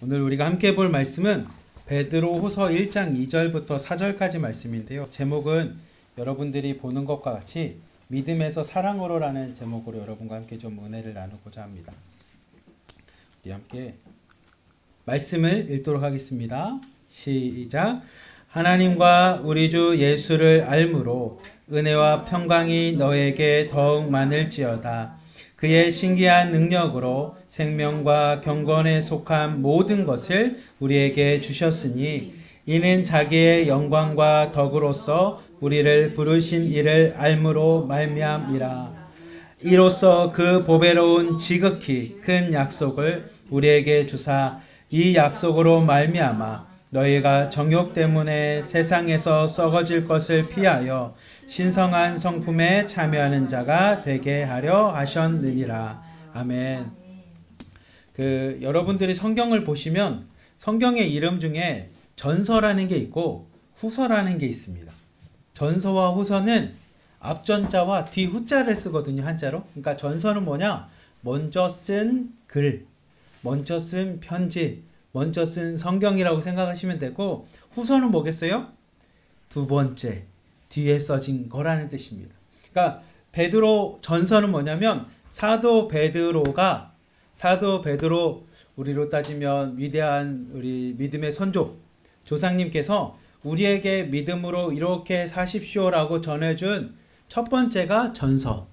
오늘 우리가 함께 볼 말씀은 베드로후서 1장 2절부터 4절까지 말씀인데요. 제목은 여러분들이 보는 것과 같이 믿음에서 사랑으로라는 제목으로 여러분과 함께 좀 은혜를 나누고자 합니다. 우리 함께 말씀을 읽도록 하겠습니다. 시작. 하나님과 우리 주 예수를 알므로 은혜와 평강이 너에게 더욱 많을지어다. 그의 신기한 능력으로 생명과 경건에 속한 모든 것을 우리에게 주셨으니 이는 자기의 영광과 덕으로서 우리를 부르신 이를 알므로 말미암이라. 이로써 그 보배로운 지극히 큰 약속을 우리에게 주사 이 약속으로 말미암아 너희가 정욕 때문에 세상에서 썩어질 것을 피하여 신성한 성품에 참여하는 자가 되게 하려 하셨느니라. 아멘. 여러분들이 성경을 보시면 성경의 이름 중에 전서라는 게 있고 후서라는 게 있습니다. 전서와 후서는 앞전자와 뒤후자를 쓰거든요. 한자로. 그러니까 전서는 뭐냐? 먼저 쓴 글, 먼저 쓴 편지, 먼저 쓴 성경이라고 생각하시면 되고, 후서는 뭐겠어요? 두 번째, 뒤에 써진 거라는 뜻입니다. 그러니까 베드로 전서는 뭐냐면 사도 베드로, 우리로 따지면 위대한 우리 믿음의 선조 조상님께서 우리에게 믿음으로 이렇게 사십시오라고 전해준 첫 번째가 전서,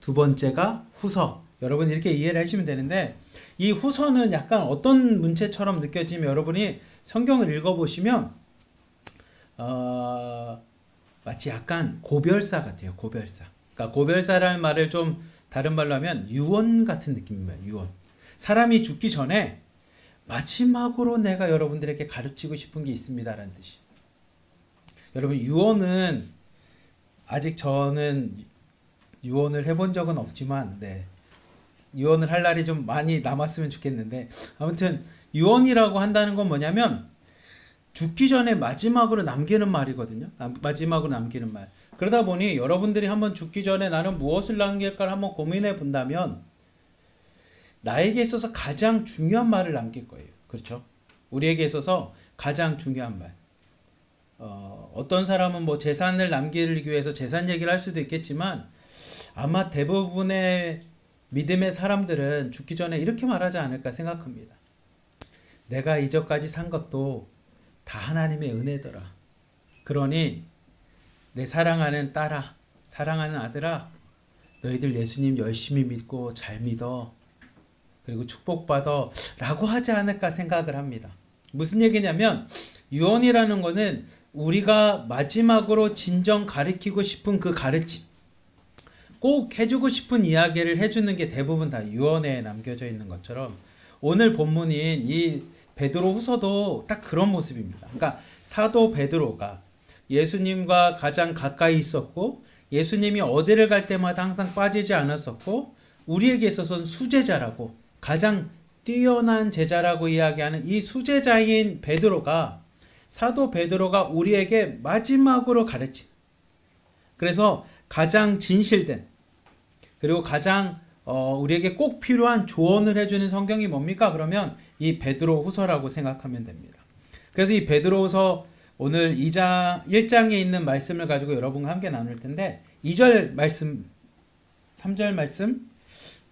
두 번째가 후서. 여러분 이렇게 이해를 하시면 되는데, 이 후서는 약간 어떤 문체처럼 느껴지면 여러분이 성경을 읽어보시면 마치 약간 고별사 같아요. 고별사. 그러니까 고별사라는 말을 좀 다른 말로 하면 유언 같은 느낌입니다. 유언. 사람이 죽기 전에 마지막으로 내가 여러분들에게 가르치고 싶은 게 있습니다라는 뜻이. 여러분 유언은 아직 저는 유언을 해본 적은 없지만 유언을 할 날이 좀 많이 남았으면 좋겠는데, 아무튼 유언이라고 한다는 건 뭐냐면 죽기 전에 마지막으로 남기는 말이거든요. 마지막으로 남기는 말. 그러다 보니 여러분들이 한번 죽기 전에 나는 무엇을 남길까 한번 고민해 본다면 나에게 있어서 가장 중요한 말을 남길 거예요. 그렇죠? 우리에게 있어서 가장 중요한 말. 어떤 사람은 뭐 재산을 남기기 위해서 재산 얘기를 할 수도 있겠지만, 아마 대부분의 믿음의 사람들은 죽기 전에 이렇게 말하지 않을까 생각합니다. 내가 이전까지 산 것도 다 하나님의 은혜더라. 그러니 내 사랑하는 딸아, 사랑하는 아들아, 너희들 예수님 열심히 믿고 잘 믿어. 그리고 축복받아 라고 하지 않을까 생각을 합니다. 무슨 얘기냐면 유언이라는 거는 우리가 마지막으로 진정 가르치고 싶은 그 가르침, 꼭 해주고 싶은 이야기를 해주는 게 대부분 다 유언에 남겨져 있는 것처럼 오늘 본문인 이 베드로 후서도 딱 그런 모습입니다. 그러니까 사도 베드로가 예수님과 가장 가까이 있었고 예수님이 어디를 갈 때마다 항상 빠지지 않았었고 우리에게 있어서는 수제자라고, 가장 뛰어난 제자라고 이야기하는 이 수제자인 베드로가, 사도 베드로가 우리에게 마지막으로 가르친, 그래서 가장 진실된, 그리고 가장 우리에게 꼭 필요한 조언을 해주는 성경이 뭡니까? 그러면 이 베드로 후서라고 생각하면 됩니다. 그래서 이 베드로 후서 오늘 1장에 있는 말씀을 가지고 여러분과 함께 나눌 텐데, 2절 말씀, 3절 말씀,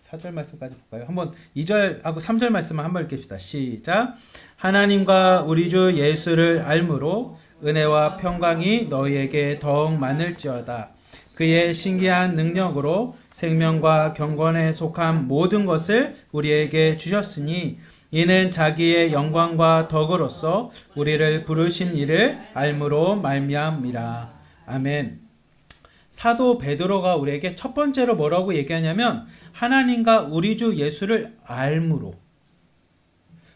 4절 말씀까지 볼까요? 한번 2절하고 3절 말씀을 한번 읽읍시다. 시작. 하나님과 우리 주 예수를 알므로 은혜와 평강이 너희에게 더욱 많을지어다. 그의 신기한 능력으로 생명과 경건에 속한 모든 것을 우리에게 주셨으니 이는 자기의 영광과 덕으로서 우리를 부르신 이를 알므로 말미암이라. 아멘. 사도 베드로가 우리에게 첫 번째로 뭐라고 얘기하냐면 하나님과 우리 주 예수를 알므로.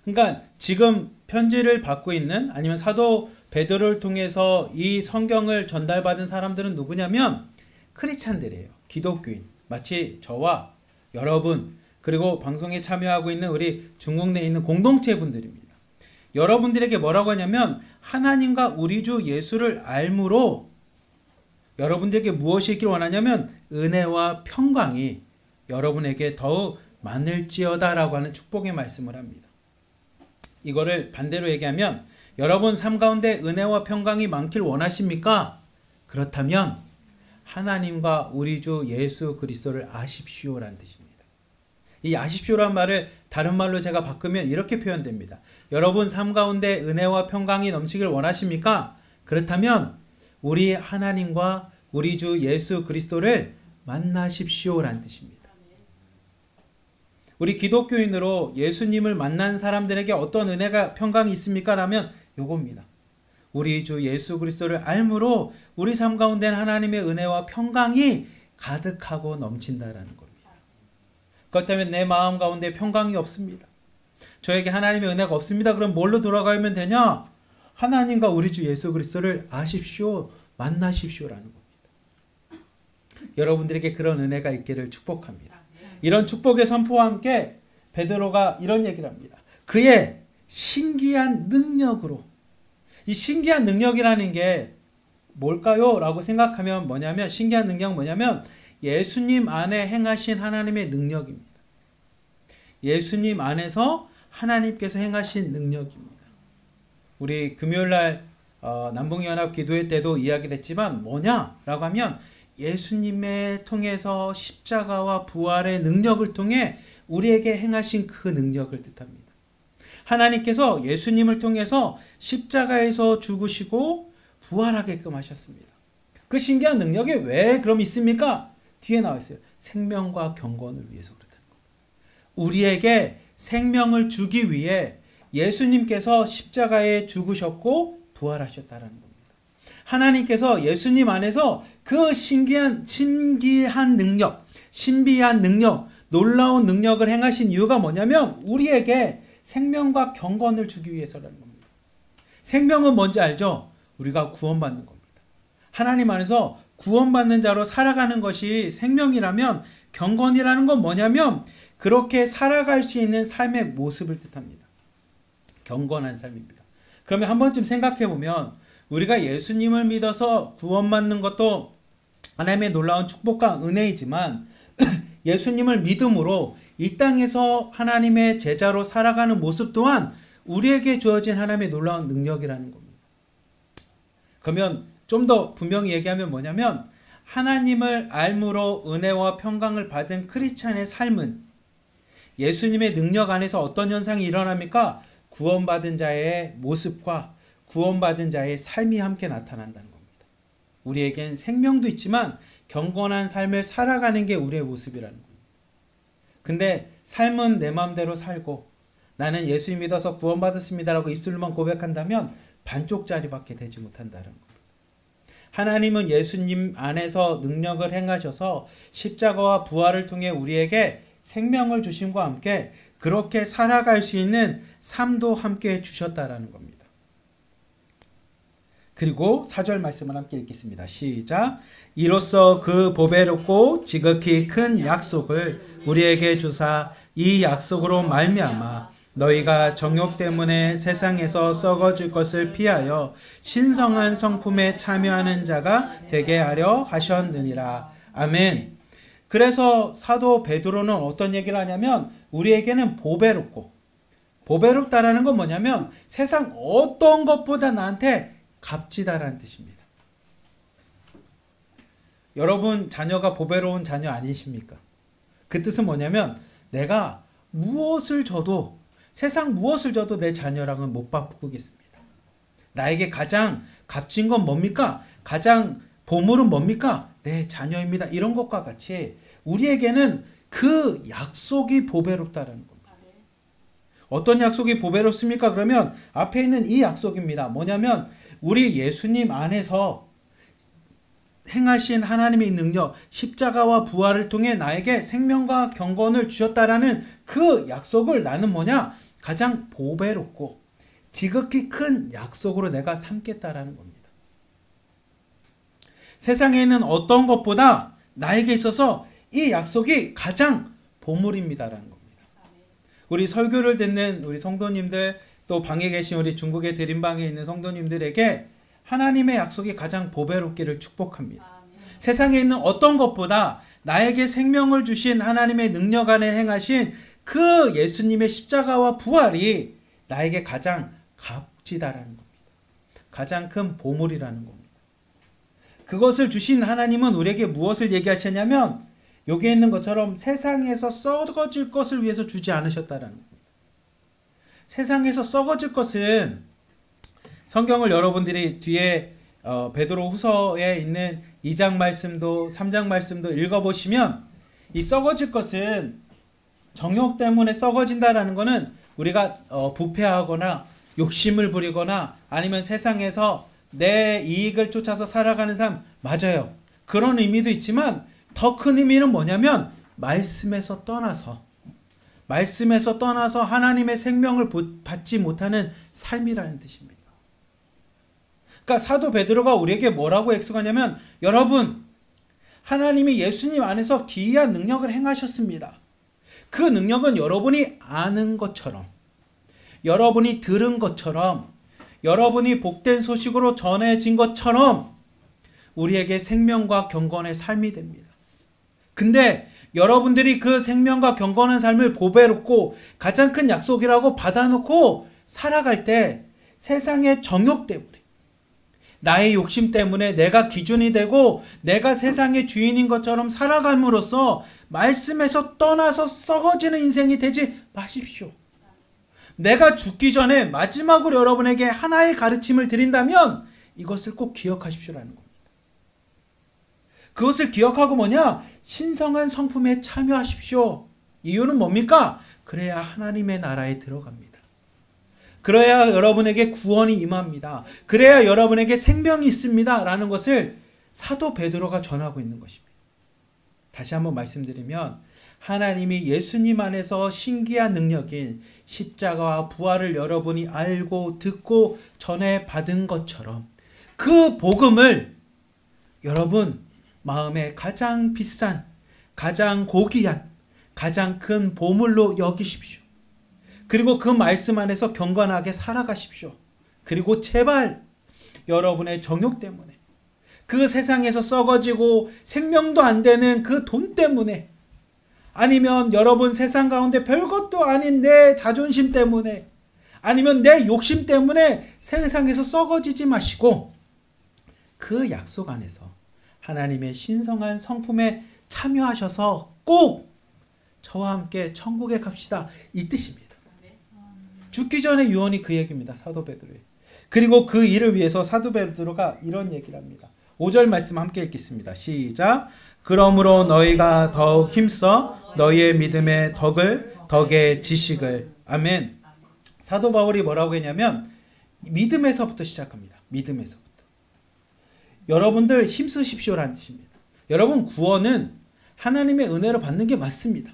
그러니까 지금 편지를 받고 있는, 아니면 사도 베드로를 통해서 이 성경을 전달받은 사람들은 누구냐면 크리스찬들이에요. 기독교인. 마치 저와 여러분, 그리고 방송에 참여하고 있는 우리 중국 내에 있는 공동체 분들입니다. 여러분들에게 뭐라고 하냐면 하나님과 우리 주 예수를 알므로 여러분들에게 무엇이 있기를 원하냐면 은혜와 평강이 여러분에게 더욱 많을지어다 라고 하는 축복의 말씀을 합니다. 이거를 반대로 얘기하면 여러분 삶 가운데 은혜와 평강이 많길 원하십니까? 그렇다면 하나님과 우리 주 예수 그리스도를 아십시오라는 뜻입니다. 이 아십시오란 말을 다른 말로 제가 바꾸면 이렇게 표현됩니다. 여러분 삶 가운데 은혜와 평강이 넘치길 원하십니까? 그렇다면 우리 하나님과 우리 주 예수 그리스도를 만나십시오라는 뜻입니다. 우리 기독교인으로 예수님을 만난 사람들에게 어떤 은혜가 평강이 있습니까? 라면 요겁니다. 우리 주 예수 그리스도를 알므로 우리 삶 가운데는 하나님의 은혜와 평강이 가득하고 넘친다라는 겁니다. 그렇다면 내 마음 가운데 평강이 없습니다. 저에게 하나님의 은혜가 없습니다. 그럼 뭘로 돌아가면 되냐? 하나님과 우리 주 예수 그리스도를 아십시오, 만나십시오라는 겁니다. 여러분들에게 그런 은혜가 있기를 축복합니다. 이런 축복의 선포와 함께 베드로가 이런 얘기를 합니다. 그의 신기한 능력으로. 이 신기한 능력이라는 게 뭘까요? 라고 생각하면 뭐냐면, 신기한 능력은 뭐냐면 예수님 안에 행하신 하나님의 능력입니다. 예수님 안에서 하나님께서 행하신 능력입니다. 우리 금요일날 남북연합 기도회 때도 이야기됐지만 뭐냐라고 하면 예수님의 통해서 십자가와 부활의 능력을 통해 우리에게 행하신 그 능력을 뜻합니다. 하나님께서 예수님을 통해서 십자가에서 죽으시고 부활하게끔 하셨습니다. 그 신기한 능력이 왜 그럼 있습니까? 뒤에 나와 있어요. 생명과 경건을 위해서 그렇다는 겁니다. 우리에게 생명을 주기 위해 예수님께서 십자가에 죽으셨고 부활하셨다는 겁니다. 하나님께서 예수님 안에서 그 신기한 능력, 신비한 능력, 놀라운 능력을 행하신 이유가 뭐냐면 우리에게 생명과 경건을 주기 위해서라는 겁니다. 생명은 뭔지 알죠? 우리가 구원받는 겁니다. 하나님 안에서 구원받는 자로 살아가는 것이 생명이라면 경건이라는 건 뭐냐면 그렇게 살아갈 수 있는 삶의 모습을 뜻합니다. 경건한 삶입니다. 그러면 한 번쯤 생각해 보면 우리가 예수님을 믿어서 구원받는 것도 하나님의 놀라운 축복과 은혜이지만 예수님을 믿음으로 이 땅에서 하나님의 제자로 살아가는 모습 또한 우리에게 주어진 하나님의 놀라운 능력이라는 겁니다. 그러면 좀 더 분명히 얘기하면 뭐냐면 하나님을 알므로 은혜와 평강을 받은 크리스찬의 삶은 예수님의 능력 안에서 어떤 현상이 일어납니까? 구원받은 자의 모습과 구원받은 자의 삶이 함께 나타난다는 겁니다. 우리에겐 생명도 있지만 경건한 삶을 살아가는 게 우리의 모습이라는 겁니다. 근데 삶은 내 마음대로 살고 나는 예수 믿어서 구원받았습니다라고 입술로만 고백한다면 반쪽짜리밖에 되지 못한다는 겁니다. 하나님은 예수님 안에서 능력을 행하셔서 십자가와 부활을 통해 우리에게 생명을 주심과 함께 그렇게 살아갈 수 있는 삶도 함께 주셨다라는 겁니다. 그리고 4절 말씀을 함께 읽겠습니다. 시작. 이로써 그 보배롭고 지극히 큰 약속을 우리에게 주사 이 약속으로 말미암아 너희가 정욕 때문에 세상에서 썩어질 것을 피하여 신성한 성품에 참여하는 자가 되게 하려 하셨느니라. 아멘. 그래서 사도 베드로는 어떤 얘기를 하냐면 우리에게는 보배롭다라는 건 뭐냐면 세상 어떤 것보다 나한테 값지다라는 뜻입니다. 여러분 자녀가 보배로운 자녀 아니십니까? 그 뜻은 뭐냐면 내가 무엇을 줘도 세상 무엇을 줘도 내 자녀랑은 못 바꾸겠습니다. 나에게 가장 값진 건 뭡니까? 가장 보물은 뭡니까? 내 자녀입니다. 이런 것과 같이 우리에게는 그 약속이 보배롭다는 겁니다. 어떤 약속이 보배롭습니까? 그러면 앞에 있는 이 약속입니다. 뭐냐면 우리 예수님 안에서 행하신 하나님의 능력, 십자가와 부활을 통해 나에게 생명과 경건을 주셨다라는 그 약속을 나는 뭐냐? 가장 보배롭고 지극히 큰 약속으로 내가 삼겠다라는 겁니다. 세상에 있는 어떤 것보다 나에게 있어서 이 약속이 가장 보물입니다라는 겁니다. 우리 설교를 듣는 우리 성도님들 또 방에 계신 우리 중국의 드림방에 있는 성도님들에게 하나님의 약속이 가장 보배롭기를 축복합니다. 세상에 있는 어떤 것보다 나에게 생명을 주신 하나님의 능력 안에 행하신 그 예수님의 십자가와 부활이 나에게 가장 값지다라는 겁니다. 가장 큰 보물이라는 겁니다. 그것을 주신 하나님은 우리에게 무엇을 얘기하셨냐면 여기에 있는 것처럼 세상에서 썩어질 것을 위해서 주지 않으셨다라는 겁니다. 세상에서 썩어질 것은 성경을 여러분들이 뒤에 베드로 후서에 있는 2장 말씀도 3장 말씀도 읽어보시면 이 썩어질 것은 정욕 때문에 썩어진다라는 것은 우리가 부패하거나 욕심을 부리거나 아니면 세상에서 내 이익을 쫓아서 살아가는 삶 맞아요. 그런 의미도 있지만 더 큰 의미는 뭐냐면 말씀에서 떠나서 하나님의 생명을 받지 못하는 삶이라는 뜻입니다. 그러니까 사도 베드로가 우리에게 뭐라고 약속하냐면 여러분 하나님이 예수님 안에서 기이한 능력을 행하셨습니다. 그 능력은 여러분이 아는 것처럼 여러분이 들은 것처럼 여러분이 복된 소식으로 전해진 것처럼 우리에게 생명과 경건의 삶이 됩니다. 근데 여러분들이 그 생명과 경건한 삶을 보배롭고 가장 큰 약속이라고 받아놓고 살아갈 때 세상의 정욕 때문에 나의 욕심 때문에 내가 기준이 되고 내가 세상의 주인인 것처럼 살아감으로써 말씀에서 떠나서 썩어지는 인생이 되지 마십시오. 내가 죽기 전에 마지막으로 여러분에게 하나의 가르침을 드린다면 이것을 꼭 기억하십시오라는 겁니다. 그것을 기억하고 뭐냐? 신성한 성품에 참여하십시오. 이유는 뭡니까? 그래야 하나님의 나라에 들어갑니다. 그래야 여러분에게 구원이 임합니다. 그래야 여러분에게 생명이 있습니다. 라는 것을 사도 베드로가 전하고 있는 것입니다. 다시 한번 말씀드리면 하나님이 예수님 안에서 신기한 능력인 십자가와 부활을 여러분이 알고 듣고 전해 받은 것처럼 그 복음을 여러분 마음에 가장 비싼, 가장 고귀한, 가장 큰 보물로 여기십시오. 그리고 그 말씀 안에서 경건하게 살아가십시오. 그리고 제발 여러분의 정욕 때문에 그 세상에서 썩어지고 생명도 안 되는 그 돈 때문에 아니면 여러분 세상 가운데 별것도 아닌 내 자존심 때문에 아니면 내 욕심 때문에 세상에서 썩어지지 마시고 그 약속 안에서 하나님의 신성한 성품에 참여하셔서 꼭 저와 함께 천국에 갑시다. 이 뜻입니다. 죽기 전에 유언이 그 얘기입니다. 사도 베드로의. 그리고 그 일을 위해서 사도 베드로가 이런 얘기를 합니다. 5절 말씀 함께 읽겠습니다. 시작. 그러므로 너희가 더욱 힘써 너희의 믿음의 덕의 지식을. 아멘. 사도 바울이 뭐라고 했냐면 믿음에서부터 시작합니다. 믿음에서부터. 여러분들 힘쓰십시오라는 뜻입니다. 여러분 구원은 하나님의 은혜로 받는 게 맞습니다.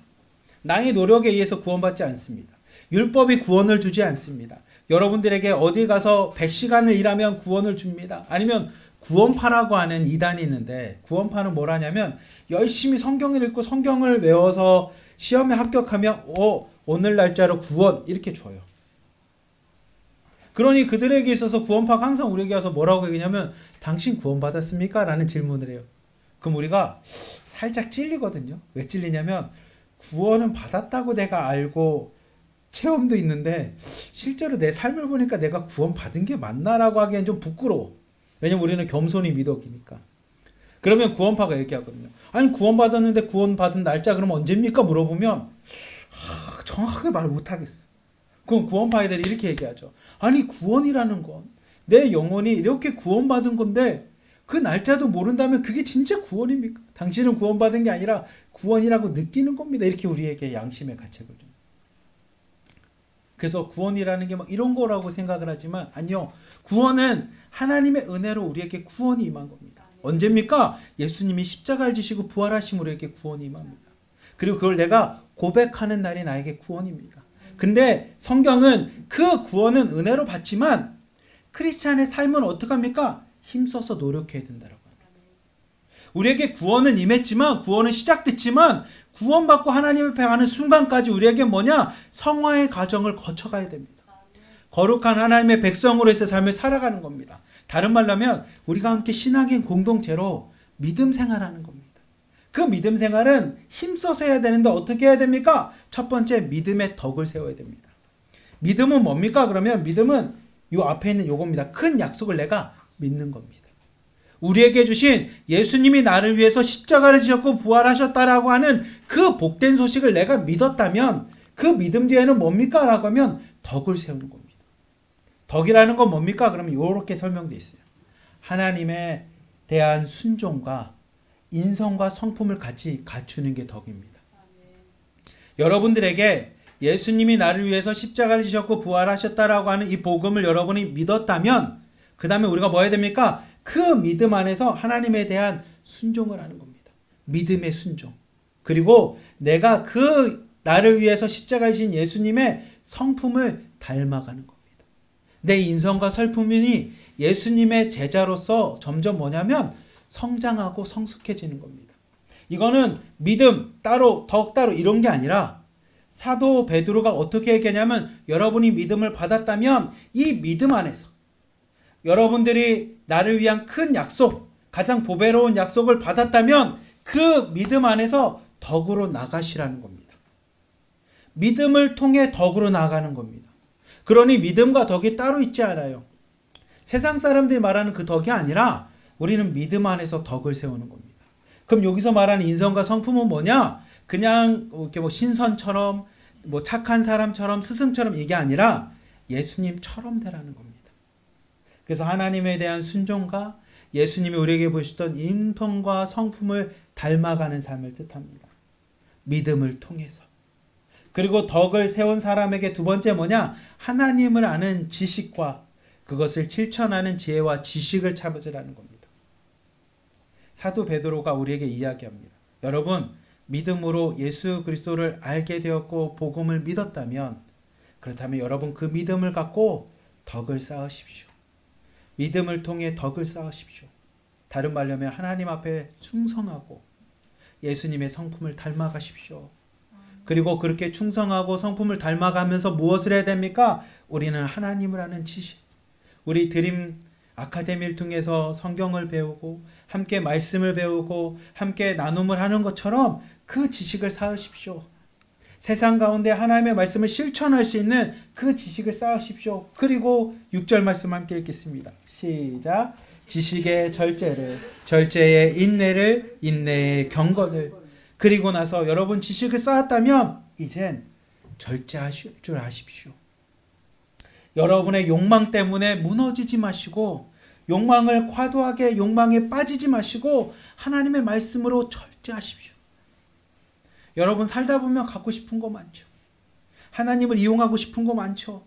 나의 노력에 의해서 구원받지 않습니다. 율법이 구원을 주지 않습니다. 여러분들에게 어디 가서 100시간을 일하면 구원을 줍니다. 아니면 구원파라고 하는 이단이 있는데 구원파는 뭘 하냐면 열심히 성경을 읽고 성경을 외워서 시험에 합격하면 오늘 날짜로 구원 이렇게 줘요. 그러니 그들에게 있어서 구원파가 항상 우리에게 와서 뭐라고 얘기냐면 당신 구원받았습니까? 라는 질문을 해요. 그럼 우리가 살짝 찔리거든요. 왜 찔리냐면 구원은 받았다고 내가 알고 체험도 있는데 실제로 내 삶을 보니까 내가 구원받은 게 맞나라고 하기엔 좀 부끄러워. 왜냐면 우리는 겸손히 믿어기니까. 그러면 구원파가 얘기하거든요. 아니 구원받았는데 구원받은 날짜 그럼 언제입니까? 물어보면 정확하게 말 못하겠어. 그럼 구원파 애들이 이렇게 얘기하죠. 아니 구원이라는 건 내 영혼이 이렇게 구원받은 건데 그 날짜도 모른다면 그게 진짜 구원입니까? 당신은 구원받은 게 아니라 구원이라고 느끼는 겁니다. 이렇게 우리에게 양심의 가책을 줍니다. 그래서 구원이라는 게 막 이런 거라고 생각을 하지만 아니요. 구원은 하나님의 은혜로 우리에게 구원이 임한 겁니다. 언제입니까? 예수님이 십자가를 지시고 부활하심 우리에게 구원이 임합니다. 그리고 그걸 내가 고백하는 날이 나에게 구원입니다. 근데 성경은 그 구원은 은혜로 받지만 크리스찬의 삶은 어떻게 합니까? 힘써서 노력해야 된다고 합니다. 우리에게 구원은 임했지만 구원은 시작됐지만 구원받고 하나님 앞에 가는 순간까지 우리에게 뭐냐? 성화의 과정을 거쳐가야 됩니다. 거룩한 하나님의 백성으로서의 삶을 살아가는 겁니다. 다른 말로 하면 우리가 함께 신앙의 공동체로 믿음 생활하는 겁니다. 그 믿음 생활은 힘써서 해야 되는데 어떻게 해야 됩니까? 첫 번째 믿음의 덕을 세워야 됩니다. 믿음은 뭡니까? 그러면 믿음은 요 앞에 있는 요겁니다. 큰 약속을 내가 믿는 겁니다. 우리에게 주신 예수님이 나를 위해서 십자가를 지셨고 부활하셨다라고 하는 그 복된 소식을 내가 믿었다면 그 믿음 뒤에는 뭡니까? 라고 하면 덕을 세우는 겁니다. 덕이라는 건 뭡니까? 그러면 이렇게 설명되어 있어요. 하나님에 대한 순종과 인성과 성품을 같이 갖추는 게 덕입니다. 여러분들에게 예수님이 나를 위해서 십자가를 지셨고 부활하셨다라고 하는 이 복음을 여러분이 믿었다면 그 다음에 우리가 뭐 해야 됩니까? 그 믿음 안에서 하나님에 대한 순종을 하는 겁니다. 믿음의 순종. 그리고 내가 그 나를 위해서 십자가를 지신 예수님의 성품을 닮아가는 겁니다. 내 인성과 성품이 예수님의 제자로서 점점 뭐냐면 성장하고 성숙해지는 겁니다. 이거는 믿음 따로 덕 따로 이런 게 아니라 사도 베드로가 어떻게 얘기하냐면 여러분이 믿음을 받았다면 이 믿음 안에서 여러분들이 나를 위한 큰 약속, 가장 보배로운 약속을 받았다면 그 믿음 안에서 덕으로 나가시라는 겁니다. 믿음을 통해 덕으로 나가는 겁니다. 그러니 믿음과 덕이 따로 있지 않아요. 세상 사람들이 말하는 그 덕이 아니라 우리는 믿음 안에서 덕을 세우는 겁니다. 그럼 여기서 말하는 인성과 성품은 뭐냐? 그냥 이렇게 뭐 신선처럼 뭐 착한 사람처럼 스승처럼 이게 아니라 예수님처럼 되라는 겁니다. 그래서 하나님에 대한 순종과 예수님이 우리에게 보여주셨던 인성과 성품을 닮아가는 삶을 뜻합니다. 믿음을 통해서. 그리고 덕을 세운 사람에게 두 번째 뭐냐? 하나님을 아는 지식과 그것을 실천하는 지혜와 지식을 찾으라는 겁니다. 사도 베드로가 우리에게 이야기합니다. 여러분, 믿음으로 예수 그리스도를 알게 되었고 복음을 믿었다면 그렇다면 여러분 그 믿음을 갖고 덕을 쌓으십시오. 믿음을 통해 덕을 쌓으십시오. 다른 말로 하면 하나님 앞에 충성하고 예수님의 성품을 닮아가십시오. 그리고 그렇게 충성하고 성품을 닮아가면서 무엇을 해야 됩니까? 우리는 하나님을 아는 지식. 우리 드림 아카데미를 통해서 성경을 배우고 함께 말씀을 배우고 함께 나눔을 하는 것처럼 그 지식을 쌓으십시오. 세상 가운데 하나님의 말씀을 실천할 수 있는 그 지식을 쌓으십시오. 그리고 6절 말씀 함께 읽겠습니다. 시작. 지식의 절제를, 절제의 인내를, 인내의 경건을. 그리고 나서 여러분 지식을 쌓았다면 이젠 절제하실 줄 아십시오. 여러분의 욕망 때문에 무너지지 마시고 욕망을 과도하게 욕망에 빠지지 마시고 하나님의 말씀으로 절제하십시오. 여러분 살다 보면 갖고 싶은 거 많죠. 하나님을 이용하고 싶은 거 많죠.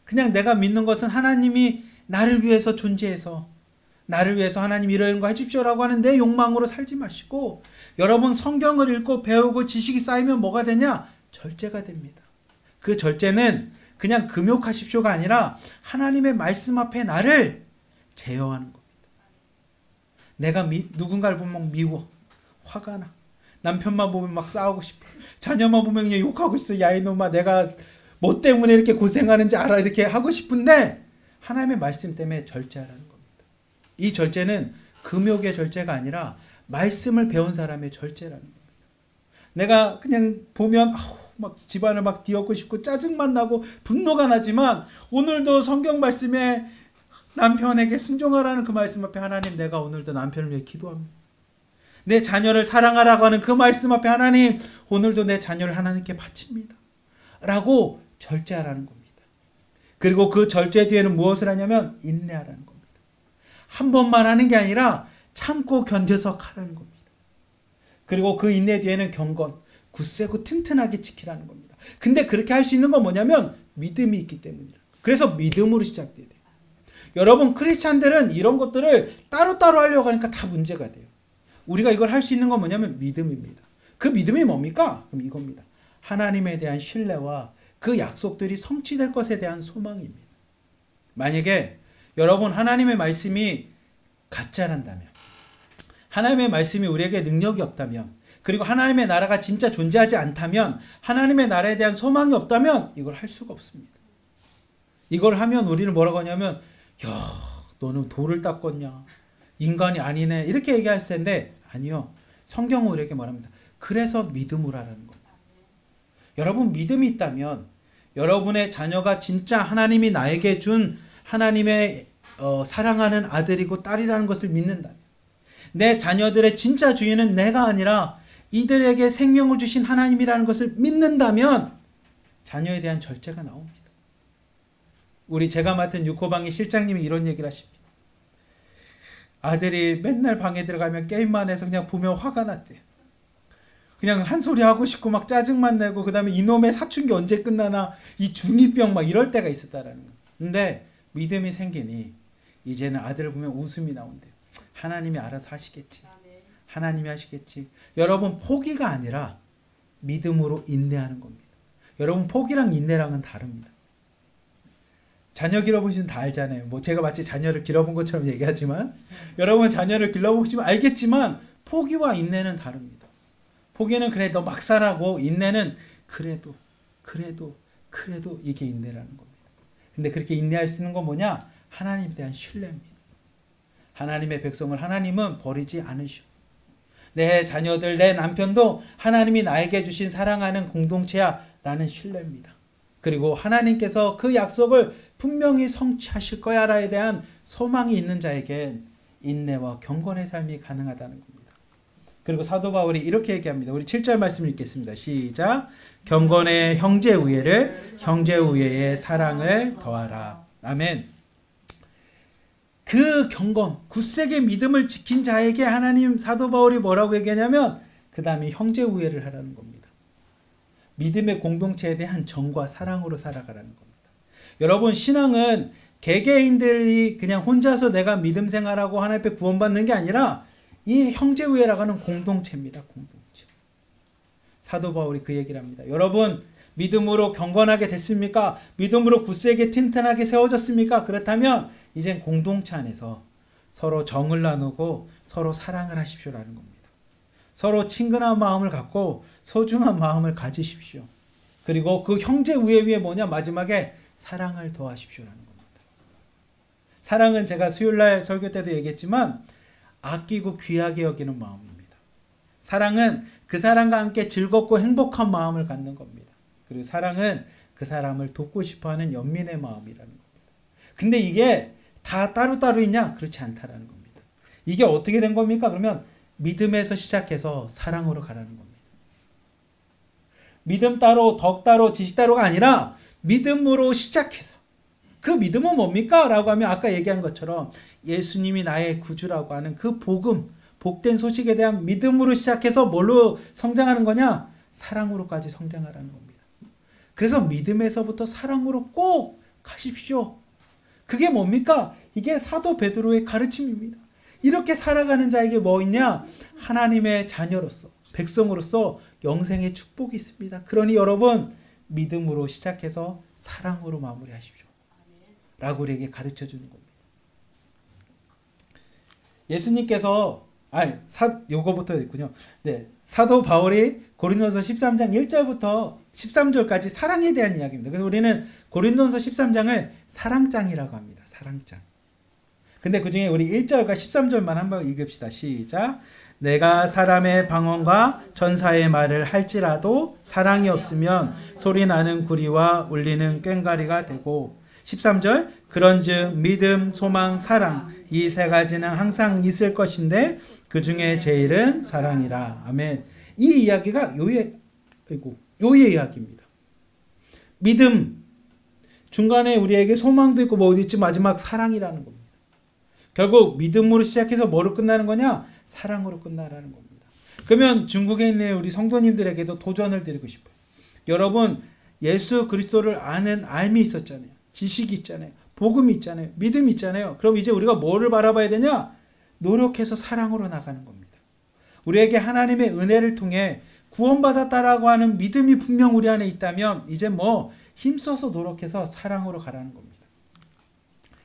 그냥 내가 믿는 것은 하나님이 나를 위해서 존재해서 나를 위해서 하나님 이런 거 해주십시오라고 하는 내 욕망으로 살지 마시고 여러분 성경을 읽고 배우고 지식이 쌓이면 뭐가 되냐? 절제가 됩니다. 그 절제는 그냥 금욕하십시오가 아니라 하나님의 말씀 앞에 나를 제어하는 겁니다. 내가 누군가를 보면 미워, 화가 나. 남편만 보면 막 싸우고 싶어. 자녀만 보면 그냥 욕하고 있어. 야 이놈아 내가 뭐 때문에 이렇게 고생하는지 알아. 이렇게 하고 싶은데 하나님의 말씀 때문에 절제하라는 겁니다. 이 절제는 금욕의 절제가 아니라 말씀을 배운 사람의 절제라는 겁니다. 내가 그냥 보면 막 집안을 막 뒤엎고 싶고 짜증만 나고 분노가 나지만 오늘도 성경 말씀에 남편에게 순종하라는 그 말씀 앞에 하나님 내가 오늘도 남편을 위해 기도합니다. 내 자녀를 사랑하라고 하는 그 말씀 앞에 하나님 오늘도 내 자녀를 하나님께 바칩니다. 라고 절제하라는 겁니다. 그리고 그 절제 뒤에는 무엇을 하냐면 인내하라는 겁니다. 한 번만 하는 게 아니라 참고 견뎌서 가라는 겁니다. 그리고 그 인내 뒤에는 경건, 굳세고 튼튼하게 지키라는 겁니다. 근데 그렇게 할 수 있는 건 뭐냐면 믿음이 있기 때문이라. 그래서 믿음으로 시작돼야 돼요. 여러분 크리스찬들은 이런 것들을 따로따로 하려고 하니까 다 문제가 돼요. 우리가 이걸 할 수 있는 건 뭐냐면 믿음입니다. 그 믿음이 뭡니까? 그럼 이겁니다. 하나님에 대한 신뢰와 그 약속들이 성취될 것에 대한 소망입니다. 만약에 여러분 하나님의 말씀이 가짜란다면 하나님의 말씀이 우리에게 능력이 없다면 그리고 하나님의 나라가 진짜 존재하지 않다면 하나님의 나라에 대한 소망이 없다면 이걸 할 수가 없습니다. 이걸 하면 우리는 뭐라고 하냐면 야 너는 돌을 닦았냐 인간이 아니네 이렇게 얘기할 텐데 아니요. 성경은 우리에게 말합니다. 그래서 믿음으로 하라는 겁니다. 여러분 믿음이 있다면 여러분의 자녀가 진짜 하나님이 나에게 준 하나님의 사랑하는 아들이고 딸이라는 것을 믿는다면, 내 자녀들의 진짜 주인은 내가 아니라 이들에게 생명을 주신 하나님이라는 것을 믿는다면 자녀에 대한 절제가 나옵니다. 제가 맡은 6호방의 실장님이 이런 얘기를 하십니다. 아들이 맨날 방에 들어가면 게임만 해서 그냥 보면 화가 났대요. 그냥 한 소리 하고 싶고 막 짜증만 내고, 그 다음에 이놈의 사춘기 언제 끝나나, 이 중2병 막 이럴 때가 있었다라는 거예요. 근데 믿음이 생기니 이제는 아들을 보면 웃음이 나온대요. 하나님이 알아서 하시겠지. 하나님이 하시겠지. 여러분, 포기가 아니라 믿음으로 인내하는 겁니다. 여러분, 포기랑 인내랑은 다릅니다. 자녀 길러보시면 다 알잖아요. 제가 마치 자녀를 길러본 것처럼 얘기하지만, 여러분 자녀를 길러보시면 알겠지만 포기와 인내는 다릅니다. 포기는 그래 너 막 살라고, 인내는 그래도 이게 인내라는 겁니다. 근데 그렇게 인내할 수 있는 건 뭐냐? 하나님에 대한 신뢰입니다. 하나님의 백성을 하나님은 버리지 않으시오. 내 자녀들, 내 남편도 하나님이 나에게 주신 사랑하는 공동체야 라는 신뢰입니다. 그리고 하나님께서 그 약속을 분명히 성취하실 거야라에 대한 소망이 있는 자에게 인내와 경건의 삶이 가능하다는 겁니다. 그리고 사도 바울이 이렇게 얘기합니다. 우리 7절 말씀 읽겠습니다. 시작. 경건의 형제 우애를, 형제 우애의 사랑을 더하라. 아멘. 그 경건, 굳세게 믿음을 지킨 자에게 하나님, 사도 바울이 뭐라고 얘기하냐면 그 다음에 형제 우애를 하라는 겁니다. 믿음의 공동체에 대한 정과 사랑으로 살아가라는 겁니다. 여러분, 신앙은 개개인들이 그냥 혼자서 내가 믿음 생활하고 하나님 앞에 구원받는 게 아니라 이 형제우애라고 하는 공동체입니다. 공동체. 사도 바울이 그 얘기를 합니다. 여러분, 믿음으로 경건하게 됐습니까? 믿음으로 굳세게 튼튼하게 세워졌습니까? 그렇다면 이젠 공동체 안에서 서로 정을 나누고 서로 사랑을 하십시오라는 겁니다. 서로 친근한 마음을 갖고 소중한 마음을 가지십시오. 그리고 그 형제우애 위에 뭐냐? 마지막에 사랑을 더하십시오라는 겁니다. 사랑은 제가 수요일날 설교 때도 얘기했지만 아끼고 귀하게 여기는 마음입니다. 사랑은 그 사람과 함께 즐겁고 행복한 마음을 갖는 겁니다. 그리고 사랑은 그 사람을 돕고 싶어하는 연민의 마음이라는 겁니다. 근데 이게 다 따로따로 있냐? 그렇지 않다라는 겁니다. 이게 어떻게 된 겁니까? 그러면 믿음에서 시작해서 사랑으로 가라는 겁니다. 믿음 따로, 덕 따로, 지식 따로가 아니라 믿음으로 시작해서, 그 믿음은 뭡니까? 라고 하면 아까 얘기한 것처럼 예수님이 나의 구주라고 하는 그 복음, 복된 소식에 대한 믿음으로 시작해서 뭘로 성장하는 거냐? 사랑으로까지 성장하라는 겁니다. 그래서 믿음에서부터 사랑으로 꼭 가십시오. 그게 뭡니까? 이게 사도 베드로의 가르침입니다. 이렇게 살아가는 자에게 뭐 있냐? 하나님의 자녀로서, 백성으로서 영생의 축복이 있습니다. 그러니 여러분, 믿음으로 시작해서 사랑으로 마무리하십시오. 라고 우리에게 가르쳐 주는 겁니다. 예수님께서, 요거부터 있군요. 네, 사도 바울이 고린도서 13장 1절부터 13절까지 사랑에 대한 이야기입니다. 그래서 우리는 고린도서 13장을 사랑장이라고 합니다. 사랑장. 근데 그 중에 우리 1절과 13절만 한번 읽읍시다. 시작. 내가 사람의 방언과 천사의 말을 할지라도 사랑이 없으면 소리나는 구리와 울리는 꽹과리가 되고, 13절 그런즉 믿음, 소망, 사랑 이 세 가지는 항상 있을 것인데 그 중에 제일은 사랑이라. 아멘. 이 이야기가 요의 이야기입니다. 믿음, 중간에 우리에게 소망도 있고 뭐 어디 있지, 마지막 사랑이라는 겁니다. 결국 믿음으로 시작해서 뭐로 끝나는 거냐? 사랑으로 끝나라는 겁니다. 그러면 중국에 있는 우리 성도님들에게도 도전을 드리고 싶어요. 여러분, 예수 그리스도를 아는 알미 있었잖아요. 지식이 있잖아요. 복음이 있잖아요. 믿음이 있잖아요. 그럼 이제 우리가 뭐를 바라봐야 되냐? 노력해서 사랑으로 나가는 겁니다. 우리에게 하나님의 은혜를 통해 구원받았다라고 하는 믿음이 분명 우리 안에 있다면 이제 뭐 힘써서 노력해서 사랑으로 가라는 겁니다.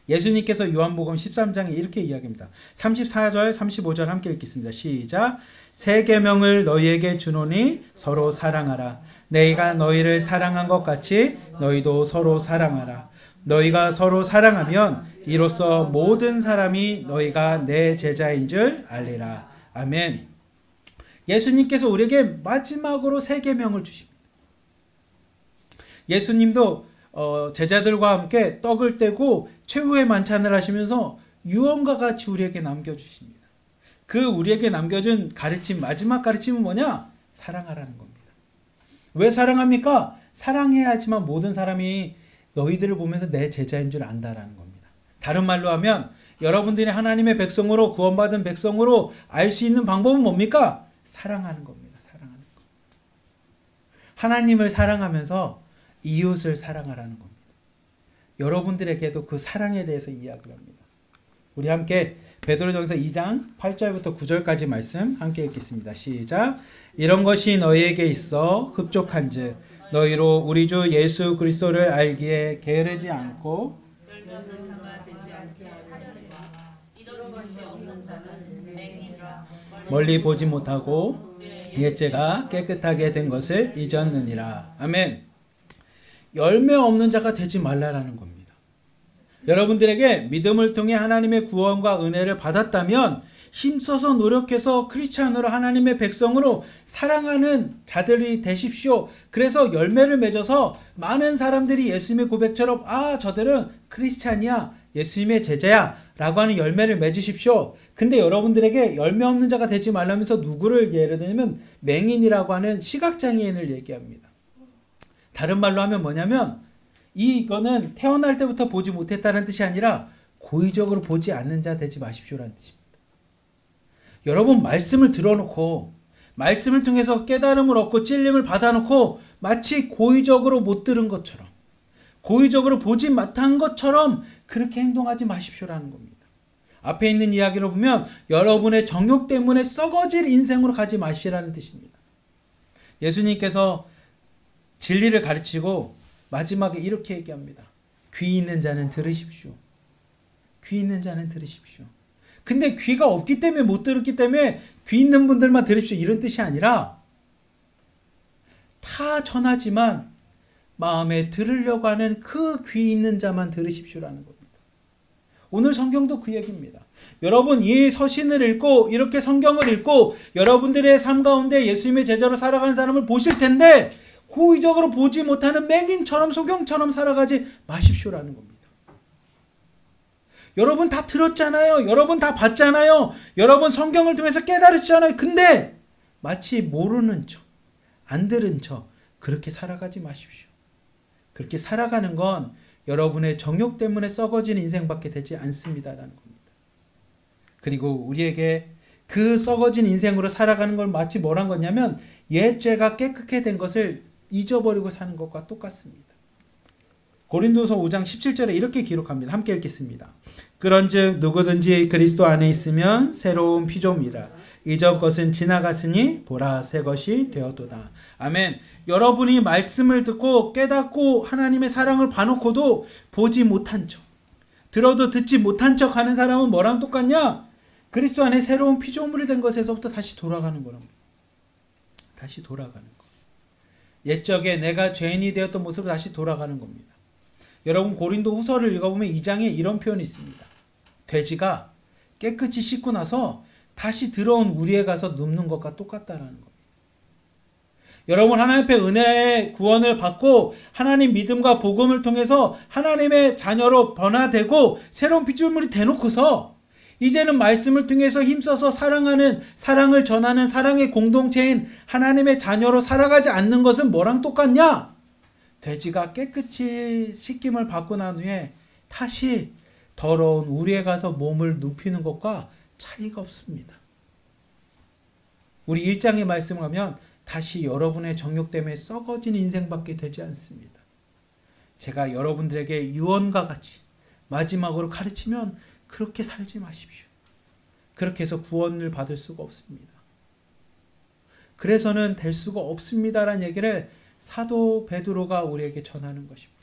예수님께서 요한복음 13장에 이렇게 이야기합니다. 34절, 35절 함께 읽겠습니다. 시작. 새 계명을 너희에게 주노니 서로 사랑하라. 내가 너희를 사랑한 것 같이 너희도 서로 사랑하라. 너희가 서로 사랑하면 이로써 모든 사람이 너희가 내 제자인 줄 알리라. 아멘. 예수님께서 우리에게 마지막으로 새 계명을 주십니다. 예수님도 제자들과 함께 떡을 떼고 최후의 만찬을 하시면서 유언과 같이 우리에게 남겨주십니다. 그 우리에게 남겨준 가르침, 마지막 가르침은 뭐냐? 사랑하라는 겁니다. 왜 사랑합니까? 사랑해야지만 모든 사람이 너희들을 보면서 내 제자인 줄 안다라는 겁니다. 다른 말로 하면 여러분들이 하나님의 백성으로, 구원받은 백성으로 알 수 있는 방법은 뭡니까? 사랑하는 겁니다. 사랑하는 것. 하나님을 사랑하면서 이웃을 사랑하라는 겁니다. 여러분들에게도 그 사랑에 대해서 이야기를 합니다. 우리 함께 베드로전서 2장 8절부터 9절까지 말씀 함께 읽겠습니다. 시작. 이런 것이 너희에게 있어 흡족한즉 너희로 우리 주 예수 그리스도를 알기에 게으르지 않고 멀리 보지 못하고 옛죄가 깨끗하게 된 것을 잊었느니라. 아멘. 열매 없는 자가 되지 말라라는 겁니다. 여러분들에게 믿음을 통해 하나님의 구원과 은혜를 받았다면 힘써서 노력해서 크리스찬으로 하나님의 백성으로 사랑하는 자들이 되십시오. 그래서 열매를 맺어서 많은 사람들이 예수님의 고백처럼 저들은 크리스찬이야, 예수님의 제자야 라고 하는 열매를 맺으십시오. 근데 여러분들에게 열매 없는 자가 되지 말라면서 누구를 예를 들면 맹인이라고 하는 시각장애인을 얘기합니다. 다른 말로 하면 뭐냐면 이거는 태어날 때부터 보지 못했다는 뜻이 아니라 고의적으로 보지 않는 자 되지 마십시오라는 뜻입니다. 여러분 말씀을 들어놓고 말씀을 통해서 깨달음을 얻고 찔림을 받아놓고 마치 고의적으로 못 들은 것처럼 고의적으로 보지 못한 것처럼 그렇게 행동하지 마십시오라는 겁니다. 앞에 있는 이야기를 보면 여러분의 정욕 때문에 썩어질 인생으로 가지 마시라는 뜻입니다. 예수님께서 진리를 가르치고 마지막에 이렇게 얘기합니다. 귀 있는 자는 들으십시오. 귀 있는 자는 들으십시오. 근데 귀가 없기 때문에 못 들었기 때문에 귀 있는 분들만 들으십시오 이런 뜻이 아니라 다 전하지만 마음에 들으려고 하는 그 귀 있는 자만 들으십시오라는 겁니다. 오늘 성경도 그 얘기입니다. 여러분 이 서신을 읽고 이렇게 성경을 읽고 여러분들의 삶 가운데 예수님의 제자로 살아가는 사람을 보실 텐데 고의적으로 보지 못하는 맹인처럼 소경처럼 살아가지 마십시오라는 겁니다. 여러분 다 들었잖아요. 여러분 다 봤잖아요. 여러분 성경을 통해서 깨달으셨잖아요. 근데 마치 모르는 척, 안 들은 척 그렇게 살아가지 마십시오. 그렇게 살아가는 건 여러분의 정욕 때문에 썩어진 인생밖에 되지 않습니다라는 겁니다. 그리고 우리에게 그 썩어진 인생으로 살아가는 걸 마치 뭐란 거냐면 옛 죄가 깨끗게 된 것을 잊어버리고 사는 것과 똑같습니다. 고린도서 5장 17절에 이렇게 기록합니다. 함께 읽겠습니다. 그런즉 누구든지 그리스도 안에 있으면 새로운 피조물이라 이전 것은 지나갔으니 보라 새 것이 되었도다. 아멘. 여러분이 말씀을 듣고 깨닫고 하나님의 사랑을 봐놓고도 보지 못한 척, 들어도 듣지 못한 척 하는 사람은 뭐랑 똑같냐? 그리스도 안에 새로운 피조물이 된 것에서부터 다시 돌아가는 거랍니다. 다시 돌아가는 거. 옛적에 내가 죄인이 되었던 모습으로 다시 돌아가는 겁니다. 여러분 고린도 후서를 읽어보면 2장에 이런 표현이 있습니다. 돼지가 깨끗이 씻고 나서 다시 들어온 우리에 가서 눕는 것과 똑같다라는 겁니다. 여러분 하나님 앞에 은혜의 구원을 받고 하나님 믿음과 복음을 통해서 하나님의 자녀로 변화되고 새로운 피조물이 되놓고서 이제는 말씀을 통해서 힘써서 사랑하는, 사랑을 전하는 사랑의 공동체인 하나님의 자녀로 살아가지 않는 것은 뭐랑 똑같냐? 돼지가 깨끗이 씻김을 받고 난 후에 다시 더러운 우리에 가서 몸을 눕히는 것과 차이가 없습니다. 우리 1장의 말씀을 하면 다시 여러분의 정욕 때문에 썩어진 인생밖에 되지 않습니다. 제가 여러분들에게 유언과 같이 마지막으로 가르치면 그렇게 살지 마십시오. 그렇게 해서 구원을 받을 수가 없습니다. 그래서는 될 수가 없습니다라는 얘기를 사도 베드로가 우리에게 전하는 것입니다.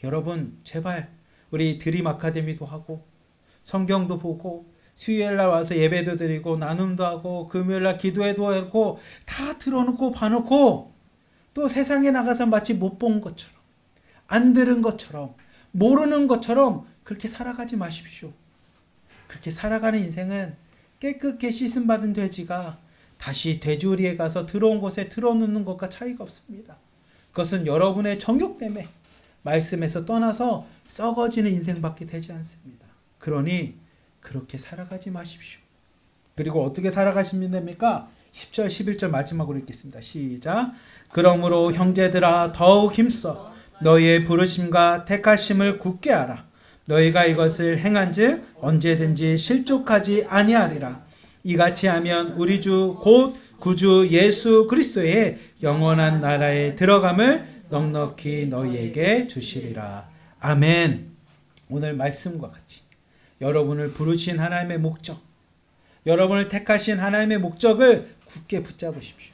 여러분 제발 우리 드림 아카데미도 하고 성경도 보고 수요일날 와서 예배도 드리고 나눔도 하고 금요일날 기도회도 하고 다 들어놓고 봐놓고 또 세상에 나가서 마치 못 본 것처럼 안 들은 것처럼 모르는 것처럼 그렇게 살아가지 마십시오. 그렇게 살아가는 인생은 깨끗게 씻음받은 돼지가 다시 돼지우리에 가서 들어온 곳에 들어눕는 것과 차이가 없습니다. 그것은 여러분의 정욕 때문에 말씀에서 떠나서 썩어지는 인생밖에 되지 않습니다. 그러니 그렇게 살아가지 마십시오. 그리고 어떻게 살아가시면 됩니까? 10절 11절 마지막으로 읽겠습니다. 시작. 그러므로 형제들아 더욱 힘써 너희의 부르심과 택하심을 굳게 하라. 너희가 이것을 행한즉 언제든지 실족하지 아니하리라. 이같이 하면 우리 주 곧 구주 예수 그리스도의 영원한 나라에 들어감을 넉넉히 너희에게 주시리라. 아멘. 오늘 말씀과 같이 여러분을 부르신 하나님의 목적, 여러분을 택하신 하나님의 목적을 굳게 붙잡으십시오.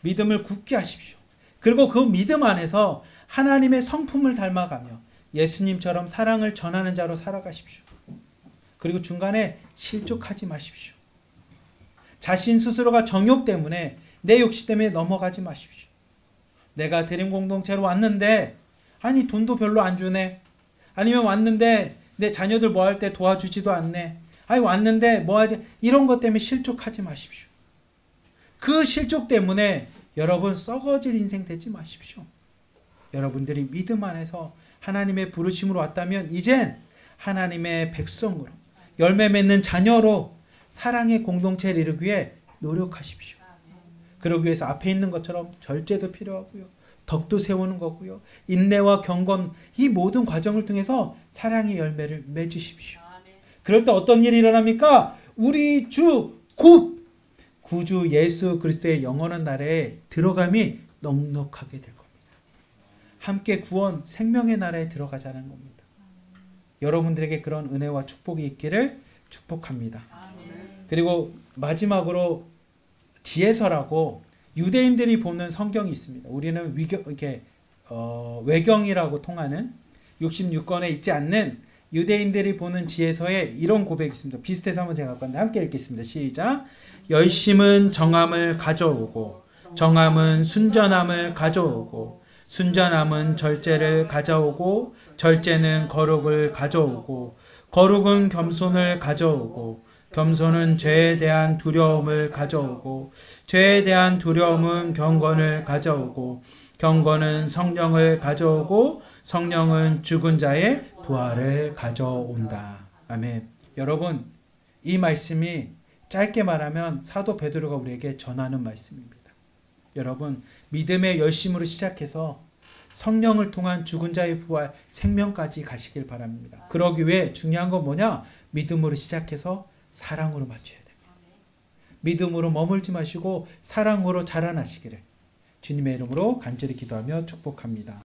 믿음을 굳게 하십시오. 그리고 그 믿음 안에서 하나님의 성품을 닮아가며 예수님처럼 사랑을 전하는 자로 살아가십시오. 그리고 중간에 실족하지 마십시오. 자신 스스로가 정욕 때문에, 내 욕심 때문에 넘어가지 마십시오. 내가 드림 공동체로 왔는데 아니 돈도 별로 안 주네. 아니면 왔는데 내 자녀들 뭐 할 때 도와주지도 않네. 아니 왔는데 뭐 하지. 이런 것 때문에 실족하지 마십시오. 그 실족 때문에 여러분 썩어질 인생 되지 마십시오. 여러분들이 믿음 안에서 하나님의 부르심으로 왔다면 이젠 하나님의 백성으로, 열매 맺는 자녀로 사랑의 공동체를 이루기 위해 노력하십시오. 그러기 위해서 앞에 있는 것처럼 절제도 필요하고요. 덕도 세우는 거고요. 인내와 경건, 이 모든 과정을 통해서 사랑의 열매를 맺으십시오. 그럴 때 어떤 일이 일어납니까? 우리 주 곧 구주 예수 그리스도의 영원한 나라에 들어감이 넉넉하게 될 겁니다. 함께 구원, 생명의 나라에 들어가자는 겁니다. 여러분들에게 그런 은혜와 축복이 있기를 축복합니다. 그리고 마지막으로 지혜서라고 유대인들이 보는 성경이 있습니다. 우리는 외경이라고 통하는 66권에 있지 않는 유대인들이 보는 지혜서에 이런 고백이 있습니다. 비슷해서 한번 제가 갖고 왔는데 함께 읽겠습니다. 시작. 열심은 정함을 가져오고 정함은 순전함을 가져오고 순전함은 절제를 가져오고 절제는 거룩을 가져오고 거룩은 겸손을 가져오고 겸손은 죄에 대한 두려움을 가져오고 죄에 대한 두려움은 경건을 가져오고 경건은 성령을 가져오고 성령은 죽은 자의 부활을 가져온다. 아멘. 여러분, 이 말씀이 짧게 말하면 사도 베드로가 우리에게 전하는 말씀입니다. 여러분, 믿음의 열심으로 시작해서 성령을 통한 죽은 자의 부활, 생명까지 가시길 바랍니다. 그러기 위해 중요한 건 뭐냐? 믿음으로 시작해서 사랑으로 맞춰야 됩니다. 믿음으로 머물지 마시고 사랑으로 자라나시기를 주님의 이름으로 간절히 기도하며 축복합니다.